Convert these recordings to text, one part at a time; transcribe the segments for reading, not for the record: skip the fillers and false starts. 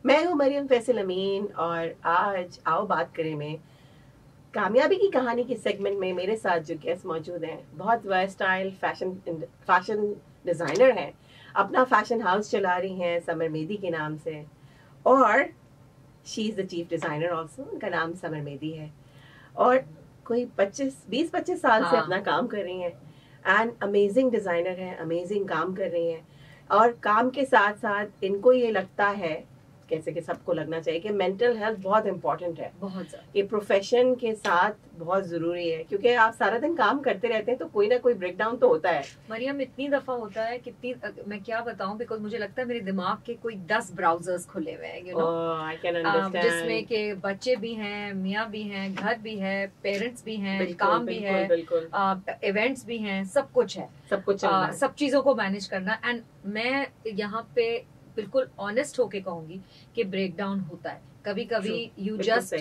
मैं हूँ मरियम फैसल अमीन और आज आओ बात करें में कामयाबी की कहानी के सेगमेंट में मेरे साथ जो गेस्ट मौजूद हैं बहुत वर्सटाइल फैशन डिज़ाइनर हैं, अपना फैशन हाउस चला रही हैं समर मेहदी के नाम से, और she is the chief designer also. उनका नाम समर मेहदी है और कोई 20-25 साल से अपना काम कर रही हैं एंड अमेजिंग डिज़ाइनर हैं, अमेजिंग काम कर रही हैं। और काम के साथ साथ इनको ये लगता है, कैसे कि सबको लगना चाहिए, कि मेंटल हेल्थ बहुत इंपॉर्टेंट है, बहुत ज़्यादा। ये प्रोफेशन के साथ बहुत ज़रूरी है क्योंकि आप सारा दिन काम करते रहते हैं तो कोई ना कोई ब्रेकडाउन तो होता है। मरियम, इतनी दफ़ा होता है, कितनी मैं क्या बताऊं, बिकॉज मुझे लगता है मेरे दिमाग के कोई 10 ब्राउजर्स खुले हुए हैं, आई कैन अंडरस्टैंड, जिसमें के बच्चे भी हैं, मियाँ भी हैं, घर भी है, पेरेंट्स भी हैं, काम भी है, इवेंट्स भी हैं, सब कुछ है, सब चीज़ों को मैनेज करना। एंड मैं यहाँ पे बिल्कुल ऑनेस्ट होके कहूंगी कि ब्रेकडाउन होता है कभी कभी। यू जस्ट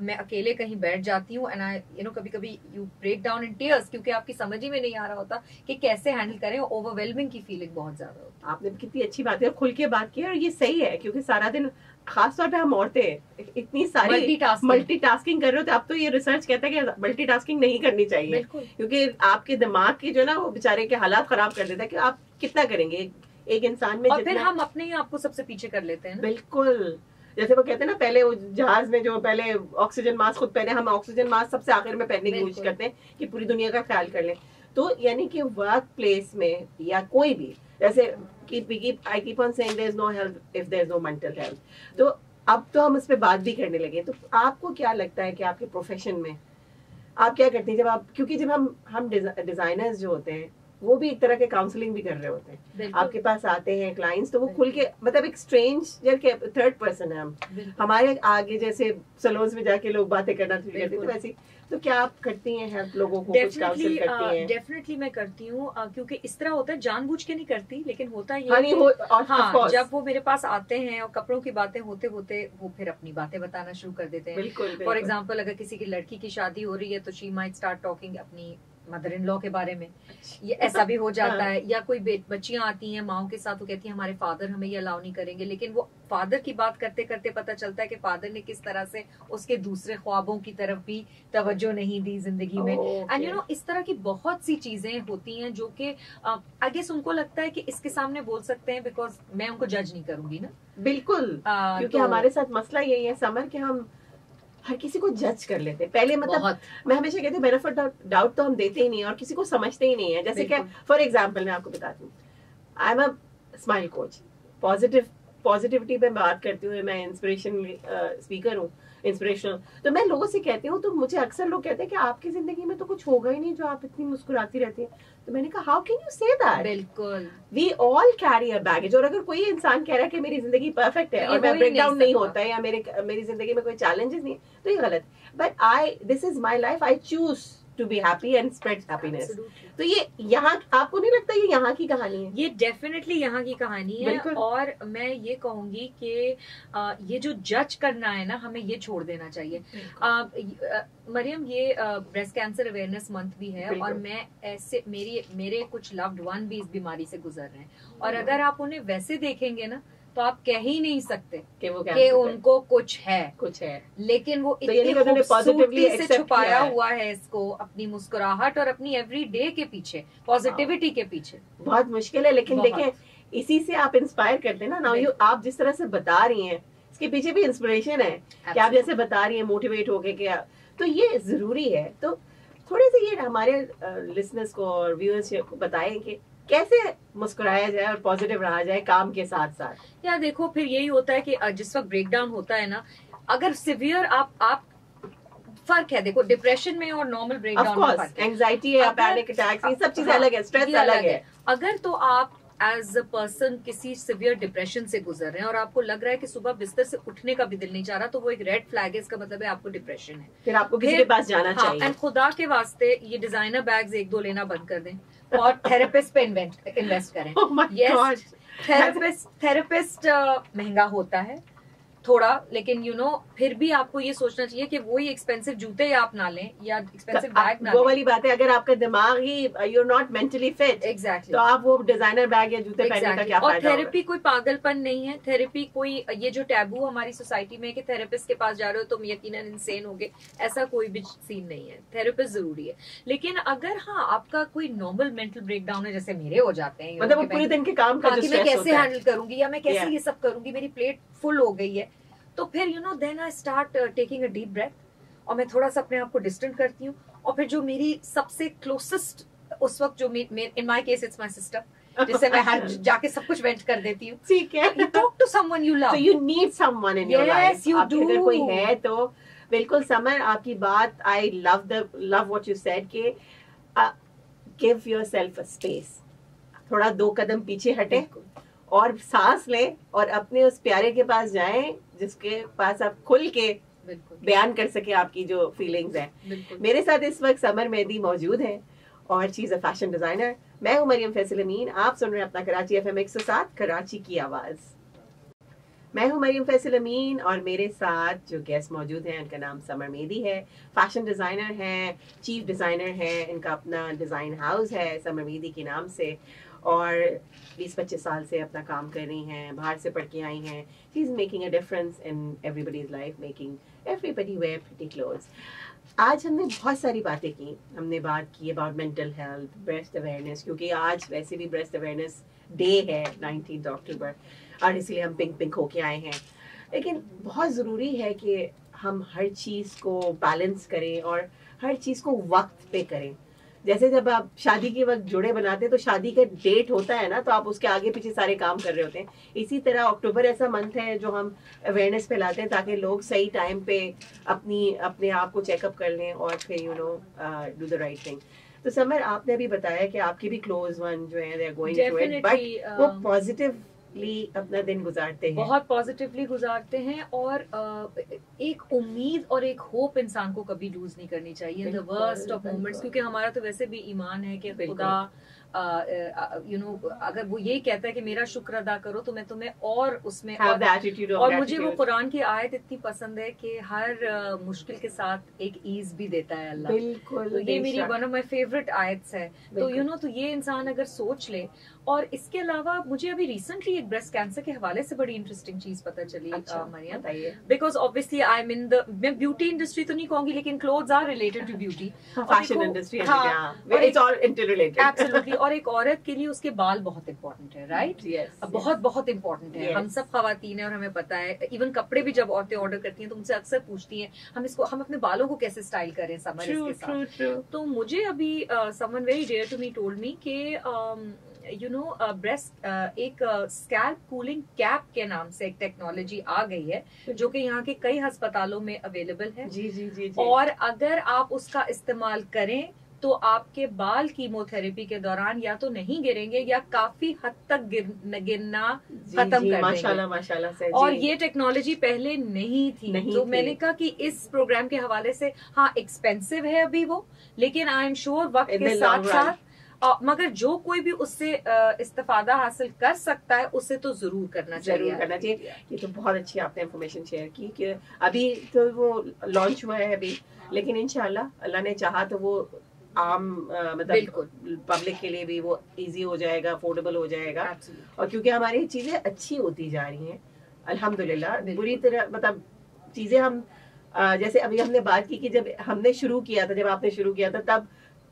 मैं अकेले कहीं बैठ जाती हूँ एंड आई कभी कभी you break down in tears, क्योंकि आपकी समझ ही में नहीं आ रहा होता कि कैसे हैंडल करें। ओवरवेलमिंग की फीलिंग बहुत ज्यादा होती है। आपने कितनी अच्छी बात है, खुल के बात की, और ये सही है क्योंकि सारा दिन खासतौर पे हम औरतें इतनी सारी मल्टीटास्किंग कर रहे होते। अब तो ये रिसर्च कहता है कि मल्टीटास्किंग नहीं करनी चाहिए क्योंकि आपके दिमाग की जो ना वो बेचारे के हालात खराब कर देता है कि आप कितना करेंगे एक इंसान में। और फिर हम अपने ही आपको सबसे पीछे कर लेते हैं। बिल्कुल, जैसे वो कहते हैं ना, पहले वो जहाज में जो पहले ऑक्सीजन मास्क खुद पहने, हम ऑक्सीजन मास्क सबसे आखिर में पहनने की कोशिश करते हैं कि पूरी दुनिया का ख्याल कर लें। तो यानी कि वर्क प्लेस में या कोई भी, जैसे I keep on saying there is no health if there is no mental health. तो अब तो हम इस पे बात भी करने लगे। तो आपको क्या लगता है कि आपके प्रोफेशन में आप क्या करती हैं जब आप, क्योंकि जब हम डिजाइनर्स जो होते हैं वो भी एक तरह के काउंसलिंग भी कर रहे होते हैं, आपके पास आते हैं क्लाइंट्स, तो वो खुल के, मतलब एक स्ट्रेंजर के थर्ड पर्सन है हम, हमारे आगे जैसे सलोन्स में जाके लोग बातें करना शुरू करते हैं, तो वैसे तो क्या आप करती हैं हेल्प लोगों को, कुछ काउंसिल करती हैं? डेफिनेटली मैं करती हूँ, क्योंकि इस तरह होता है, जानबूझ के नहीं करती, लेकिन होता ये जब वो मेरे पास आते हैं और कपड़ों की बातें होते होते वो फिर अपनी बातें बताना शुरू कर देते हैं। फॉर एग्जाम्पल, अगर किसी की लड़की की शादी हो रही है तो शी माइट स्टार्ट टॉकिंग अपनी मदर इन लॉ के बारे में, ये ऐसा भी हो जाता है। या कोई बच्चियां आती हैं माओ के साथ, वो कहती हैं हमारे फादर हमें ये अलाउ नहीं करेंगे, लेकिन वो फादर की बात करते करते पता चलता है कि फादर ने किस तरह से उसके दूसरे ख्वाबों की तरफ भी तवज्जो नहीं दी जिंदगी में। एंड इस तरह की बहुत सी चीजें होती हैं जो कि आई गेस उनको लगता है कि इसके सामने बोल सकते हैं बिकॉज मैं उनको जज नहीं करूंगी ना। बिल्कुल, क्योंकि हमारे साथ मसला यही है समर के, हम हर किसी को जज कर लेते हैं पहले, मतलब मैं हमेशा कहती हूँ बेनिफिट डाउट तो हम देते ही नहीं और किसी को समझते ही नहीं है। जैसे कि फॉर एग्जांपल मैं आपको बताती हूँ, I am a smile coach, positivity पे बात करती हूँ, मैं इंस्पिरेशन स्पीकर हूँ, इंस्पिरेशनल। तो मैं लोगों से कहती हूँ, तो मुझे अक्सर लोग कहते हैं कि आपकी जिंदगी में तो कुछ होगा ही नहीं जो आप इतनी मुस्कुराती रहती हैं। तो मैंने कहा how can you say that? बिल्कुल, we all carry a baggage. और अगर कोई इंसान कह रहा है कि मेरी जिंदगी परफेक्ट है और मैं ब्रेकडाउन नहीं होता है या मेरी जिंदगी में कोई चैलेंजेस नहीं, तो ये गलत। But this is my life, I choose to be happy and spread happiness. तो ये यहाँ, आपको नहीं लगता ये यहाँ की कहानी है? ये डेफिनेटली यहाँ की कहानी है। और मैं ये कहूंगी कि ये जो जज करना है ना, हमें ये छोड़ देना चाहिए। मरियम, ये ब्रेस्ट कैंसर अवेयरनेस मंथ भी है और मैं ऐसे मेरे कुछ लव्ड वन भी इस बीमारी से गुजर रहे हैं, और अगर आप उन्हें वैसे देखेंगे ना तो आप कह ही नहीं सकते कि उनको कुछ है, लेकिन वो इतनी खूबसूरती से छुपाया हुआ है इसको, अपनी मुस्कुराहट और अपनी एवरीडे के पीछे, पॉजिटिविटी के पीछे। बहुत मुश्किल है, लेकिन देखें इसी से आप इंस्पायर करते हैं ना। नाउ यू, आप जिस तरह से बता रही हैं इसके पीछे भी इंस्पिरेशन है कि आप जैसे बता रही हैं मोटिवेट होके के, तो ये जरूरी है। तो थोड़े से ये हमारे लिसनर्स को और व्यूअर्स को बताएं कि कैसे मुस्कुराया जाए और पॉजिटिव रहा जाए काम के साथ साथ। यार देखो, फिर यही होता है कि जिस वक्त ब्रेकडाउन होता है ना, अगर सिवियर आप फर्क है, देखो डिप्रेशन में और नॉर्मल ब्रेकडाउन में फर्क है। एंजाइटी है, पैनिक अटैक्स, ये सब चीजें अलग है, स्ट्रेस अलग है। अगर तो आप एज अ पर्सन किसी सिवियर डिप्रेशन से गुजर रहे हैं और आपको लग रहा है कि सुबह बिस्तर से उठने का भी दिल नहीं चाह रहा, तो वो एक रेड फ्लैग है, इसका मतलब है आपको डिप्रेशन है। फिर आपको किसी के पास जाना चाहिए। एंड खुदा के वास्ते ये डिजाइनर बैग्स 1-2 लेना बंद कर दें और थेरेपिस्ट पे इन्वेस्ट करें। थेरेपिस्ट महंगा होता है, थोड़ा, लेकिन फिर भी आपको ये सोचना चाहिए कि वही एक्सपेंसिव जूते आप ना लें या एक्सपेंसिव बैग ना लें। वो वाली बात है, अगर आपका दिमाग ही you are not mentally fit, exactly, तो आप वो डिजाइनर बैग या जूते पहनने का क्या फायदा। और थेरेपी कोई पागलपन नहीं है, थेरेपी कोई ये जो टैबू हमारी सोसाइटी में कि थेरेपिस्ट के पास जा रहे हो तुम यकीनन इंसेन होगे, ऐसा कोई भी सीन नहीं है। थेरेपिस्ट जरूरी है, लेकिन अगर हाँ आपका कोई नॉर्मल मेंटल ब्रेकडाउन है, जैसे मेरे हो जाते हैं, मतलब पूरे दिन के काम का मैं कैसे हैंडल करूंगी या मैं कैसे ये सब करूंगी, मेरी प्लेट फुल हो गई है, तो फिर then I start taking a deep breath, और मैं थोड़ा सा अपने आप को डिस्टेंट करती हूँ, और फिर जो मेरी सबसे क्लोजेस्ट उस वक्त जो in my case it's my sister, जिससे मैं हर जाके सब कुछ वेंट कर देती हूँ। ठीक है, you talk to someone you love, so you need someone in your life. आपके अगर कोई है तो बिल्कुल। समर, आपकी बात I love what you said कि गिव योरसेल्फ अ स्पेस, थोड़ा 2 कदम पीछे हटे और सांस लें और अपने उस प्यारे के पास जाएं जिसके पास आप खुल के बयान कर सके आपकी जो फीलिंग्स हैं। मेरे साथ इस वक्त समर मेहदी मौजूद है और she is a fashion designer. मैं हूं मरियम फैसल अमीन, आप सुन रहे हैं अपना कराची FM 107 कराची की आवाज। मैं हूं मरियम फैसल अमीन और मेरे साथ जो गेस्ट मौजूद हैं उनका नाम समर मेहदी है। फैशन डिजाइनर हैं, चीफ डिजाइनर हैं, इनका अपना डिजाइन हाउस है समर मेहदी के नाम से, और 20-25 साल से अपना काम कर रही हैं, बाहर से पढ़ के आई हैं। She is making a difference in everybody's life, making everybody wear pretty clothes. आज हमने बहुत सारी बातें की, हमने बात की about mental health, breast awareness, क्योंकि आज वैसे भी ब्रेस्ट अवेयरनेस डे है 19 अक्टूबर, और इसलिए हम पिंक होके आए हैं। लेकिन बहुत ज़रूरी है कि हम हर चीज़ को बैलेंस करें और हर चीज़ को वक्त पे करें। जैसे जब आप शादी के वक्त जोड़े बनाते हैं तो शादी का डेट होता है ना, तो आप उसके आगे पीछे सारे काम कर रहे होते हैं। इसी तरह अक्टूबर ऐसा मंथ है जो हम अवेयरनेस फैलाते हैं ताकि लोग सही टाइम पे अपने आप को चेकअप कर लें और फिर डू द राइट थिंग। तो समर, आपने अभी बताया कि आपके भी क्लोज वन जो है they are going through it, but वो पॉजिटिवली अपना दिन गुजारते हैं, बहुत पॉजिटिवली गुजारते हैं, और एक उम्मीद और एक होप इंसान को कभी लूज नहीं करनी चाहिए in the worst of moments, क्योंकि हमारा तो वैसे भी ईमान है कि खुदा अगर वो यही कहता है कि मेरा शुक्र अदा करो तो मैं तुम्हें और उसमें और मुझे वो कुरान की आयत इतनी पसंद है कि हर मुश्किल के साथ एक ईज भी देता है अल्लाह। बिल्कुल, तो ये मेरी वन ऑफ माय फेवरेट आयत्स है। तो तो ये इंसान अगर सोच ले। और इसके अलावा मुझे अभी रिसेंटली एक ब्रेस्ट कैंसर के हवाले से बड़ी इंटरेस्टिंग चीज पता चली Mariam, because obviously I am in the, मैं ब्यूटी इंडस्ट्री तो नहीं कहूंगी लेकिन clothes are related to beauty, fashion industry, it's all interrelated. Absolutely. और एक औरत के लिए उसके बाल बहुत इंपॉर्टेंट है, राइट? बहुत इंपॉर्टेंट है। हम सब खवातीन है और हमें पता है, इवन कपड़े भी जब औरतें ऑर्डर करती हैं तो उनसे अक्सर पूछती हैं हम अपने बालों को कैसे स्टाइल करें समर इसके साथ। तो मुझे अभी someone very dear to me told me कि ब्रेस्ट एक स्कैल्प कूलिंग कैप के नाम से एक टेक्नोलॉजी आ गई है जो कि यहाँ के कई अस्पतालों में अवेलेबल है। जी। और अगर आप उसका इस्तेमाल करें तो आपके बाल कीमोथेरेपी के दौरान या तो नहीं गिरेंगे या काफी हद तक गिरना खत्म कर देंगे। माशाल्लाह से। और ये टेक्नोलॉजी पहले नहीं थी, तो मैंने कहा कि इस प्रोग्राम के हवाले से हाँ एक्सपेंसिव है अभी वो, लेकिन आई एम श्योर वक्त के साथ साथ मगर जो कोई भी उससे इस्तेफादा हासिल कर सकता है उसे तो जरूर करना चाहिए। ये तो बहुत अच्छी आपने इन्फॉर्मेशन शेयर की कि अभी तो वो लॉन्च हुआ है अभी, लेकिन इंशाल्लाह अल्लाह ने चाहा तो वो आम मतलब पब्लिक के लिए भी वो इजी हो जाएगा, अफोर्डेबल हो जाएगा। और क्योंकि हमारी चीजें अच्छी होती जा रही हैं अल्हम्दुलिल्लाह, बुरी तरह मतलब चीजें हम जैसे अभी हमने बात की कि जब हमने शुरू किया था, जब आपने शुरू किया था तब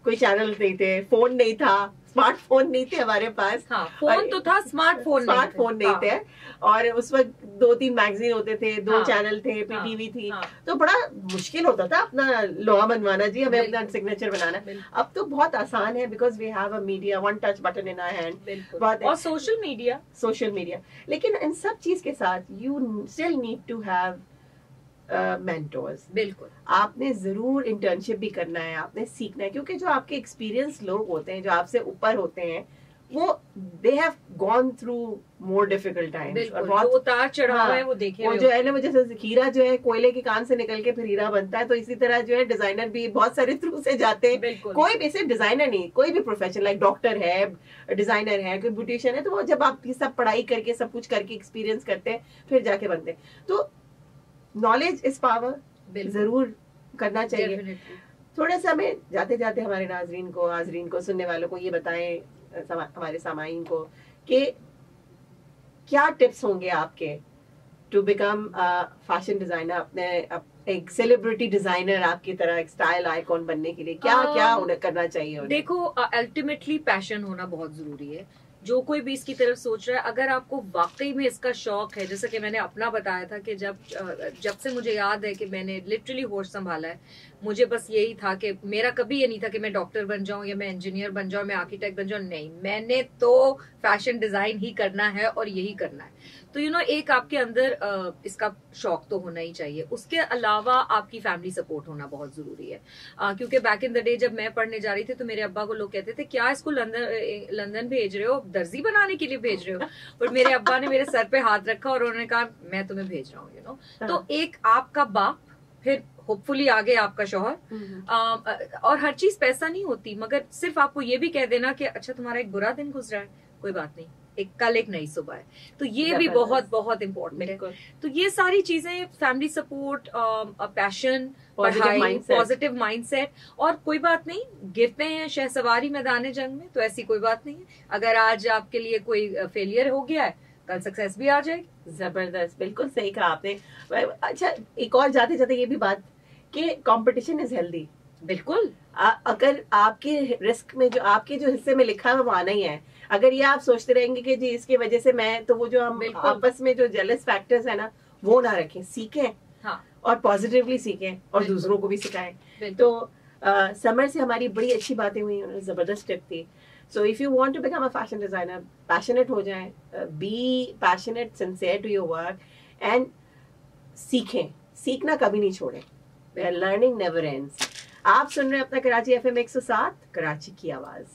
कोई चैनल नहीं थे, फोन नहीं था, स्मार्टफोन नहीं थे हमारे पास। हाँ, फोन तो था, स्मार्टफोन नहीं थे। और उस वक्त 2-3 मैगजीन होते थे, 2 चैनल थे, पीटीवी थी। तो बड़ा मुश्किल होता था अपना लोहा मनवाना, जी हमें अपना सिग्नेचर बनाना। अब तो बहुत आसान है because we have a media, one touch button in our hand. और सोशल मीडिया। लेकिन इन सब चीज के साथ you still need to have mentors. बिल्कुल, आपने जरूर इंटर्नशिप भी करना है, आपने सीखना है, क्योंकि जो आपके एक्सपीरियंस लोग होते हैं, जो आपसे ऊपर होते हैं, वो they have gone through more difficult times और बहुत उतार चढ़ाव है वो देखे। वो जो है ना, वो जैसे हीरा जो है कोयले के कान से निकल के फिर हीरा बनता है, तो इसी तरह जो है डिजाइनर भी बहुत सारे थ्रू से जाते हैं। कोई भी सिर्फ डिजाइनर नहीं, कोई भी प्रोफेशन, लाइक डॉक्टर है, डिजाइनर है, कोई ब्यूटिशियन है, तो वो जब आप ये सब पढ़ाई करके सब कुछ करके एक्सपीरियंस करते हैं फिर जाके बनते हैं। तो नॉलेज इज पावर, जरूर करना चाहिए। थोड़ा सा हमें जाते जाते हमारे हाजरीन को सुनने वालों को ये बताएं, हमारे सामाईन को, कि क्या टिप्स होंगे आपके टू बिकम फैशन डिजाइनर, अपने एक सेलिब्रिटी डिजाइनर आपकी तरह, एक स्टाइल आइकॉन बनने के लिए क्या क्या करना चाहिए उन्हें? देखो, अल्टीमेटली पैशन होना बहुत जरूरी है। जो कोई भी इसकी तरफ सोच रहा है, अगर आपको वाकई में इसका शौक है, जैसे कि मैंने अपना बताया था कि जब से मुझे याद है कि मैंने लिटरली होश संभाला है, मुझे बस यही था कि मेरा कभी ये नहीं था कि मैं डॉक्टर बन जाऊं या मैं इंजीनियर बन जाऊं, मैं आर्किटेक्ट बन जाऊं। नहीं, मैंने तो फैशन डिजाइन ही करना है और यही करना है। तो एक आपके अंदर इसका शौक तो होना ही चाहिए। उसके अलावा आपकी फैमिली सपोर्ट होना बहुत जरूरी है, क्योंकि बैक इन द डे जब मैं पढ़ने जा रही थी तो मेरे अब्बा को लोग कहते थे, क्या इसको लंदन भेज रहे हो, दर्जी बनाने के लिए भेज रहे हो? और मेरे अब्बा ने मेरे सर पे हाथ रखा और उन्होंने कहा, मैं तुम्हें भेज रहा हूँ। तो एक आपका बाप, फिर होपफुली आगे आपका शौहर, और हर चीज पैसा नहीं होती, मगर सिर्फ आपको ये भी कह देना कि अच्छा तुम्हारा एक बुरा दिन गुजरा है, कोई बात नहीं, कल एक नई सुबह है। तो ये भी बहुत बहुत इम्पोर्टेंट है। तो ये सारी चीजें, फैमिली सपोर्ट, पैशन, पढ़ाई, पॉजिटिव माइंडसेट, और कोई बात नहीं, गिरते हैं शहसवारी मैदान जंग में, तो ऐसी कोई बात नहीं है। अगर आज आपके लिए कोई फेलियर हो गया है, कल सक्सेस भी आ जाएगी। जबरदस्त, बिल्कुल सही कहा आपने। अच्छा, एक और जाते जाते ये भी बात कि कंपटीशन इज हेल्दी। बिल्कुल, अगर आपके रिस्क में जो आपके जो हिस्से में लिखा है वो आना ही है, अगर ये आप सोचते रहेंगे कि जी इसकी वजह से मैं, तो वो जो हम आपस में जो जेलस फैक्टर्स है ना, वो ना रखें, सीखें। हाँ। और पॉजिटिवली सीखें और दूसरों को भी सिखाएं। तो समर से हमारी बड़ी अच्छी बातें हुई, उन्होंने जबरदस्त टिप थी। So if you want to become a fashion designer, passionate हो जाएं, be passionate, sincere to your work, and सीखें, सीखना कभी नहीं छोड़ें। Learning never ends. आप सुन रहे हैं अपना कराची FM 107, कराची की आवाज।